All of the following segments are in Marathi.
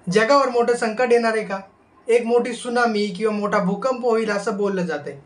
जगावर मोठं संकट येणार आहे का? एक मोठी सुनामी किंवा मोठा भूकंप होईल असं बोललं जातंय.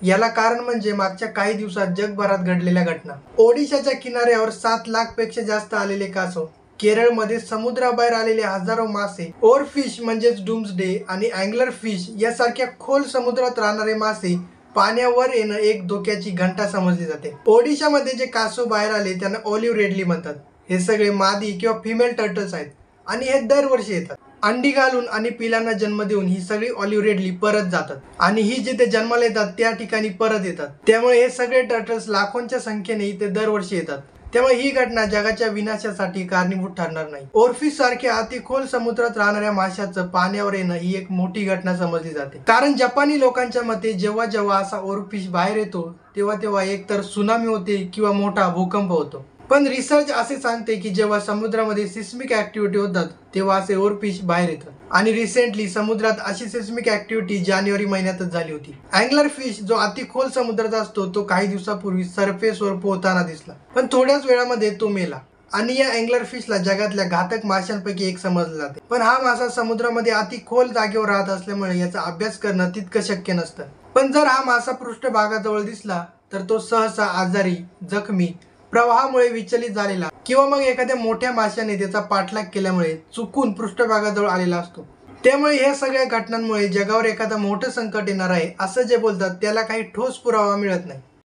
याला कारण म्हणजे मागच्या काही दिवसात जगभरात घडलेल्या घटना. ओडिशाच्या किनाऱ्यावर 7 लाख पेक्षा जास्त आलेले कासव, केरळमध्ये समुद्राबाहेर आलेले हजारो मासे, ओरफिश म्हणजेच डूम्सडे आणि अँगलर फिश यासारख्या खोल समुद्रात राहणारे मासे पाण्यावर येणं एक धोक्याची घंटा समजली जाते. ओडिशामध्ये जे कासव बाहेर आले त्यांना ऑलिव्ह रेडली म्हणतात. हे सगळे मादी किंवा फिमेल टर्टल्स आहेत आणि हे दरवर्षी येतात. अंडी घालून आणि पिलांना जन्म देऊन ही सगळी ऑलिव्ह रेडली परत जातात आणि ही जिथे जन्माला येतात त्या ठिकाणी परत येतात. त्यामुळे हे सगळे टर्टल्स लाखोंच्या संख्येने इथे दरवर्षी येतात. त्यामुळे ही घटना जगाच्या विनाशासाठी कारणीभूत ठरणार नाही. ओरफिश सारख्या अति खोल समुद्रात राहणाऱ्या माशाचं पाण्यावर येणं ही एक मोठी घटना समजली जाते. कारण जपानी लोकांच्या मते जेव्हा जेव्हा असा ओरफिश बाहेर येतो तेव्हा तेव्हा एकतर सुनामी होते किंवा मोठा भूकंप होतो. पण रिसर्च असे सांगते की जेव्हा समुद्रामध्ये सिस्मिक ऍक्टिव्हिटी होतात तेव्हा असे ओरफिश बाहेर येतात. आणि रिसेंटली समुद्रात अशी सिस्मिक ऍक्टिव्हिटी जानेवारी महिन्यातच झाली होती. अँगलर फिश जो अति खोल समुद्रात असतो तो काही दिवसापूर्वी सरफेसवर पोहताना दिसला, पण थोड्याच वेळामध्ये तो मेला. आणि या अँगलर फिशला जगातल्या घातक माशांपैकी एक समजलं जाते. पण हा मासा समुद्रामध्ये अति खोल जागेवर राहत असल्यामुळे याचा अभ्यास करणं तितकं शक्य नसतं. पण जर हा मासा पृष्ठभागाजवळ दिसला तर तो सहसा आजारी, जखमी, प्रवाहामुळे विचलित झालेला किंवा मग एखाद्या मोठ्या माशाने त्याचा पाठलाग केल्यामुळे चुकून पृष्ठभागाजवळ आलेला असतो. त्यामुळे या सगळ्या घटनांमुळे जगावर एखादं मोठं संकट येणार आहे असं जे बोलतात त्याला काही ठोस पुरावा मिळत नाही.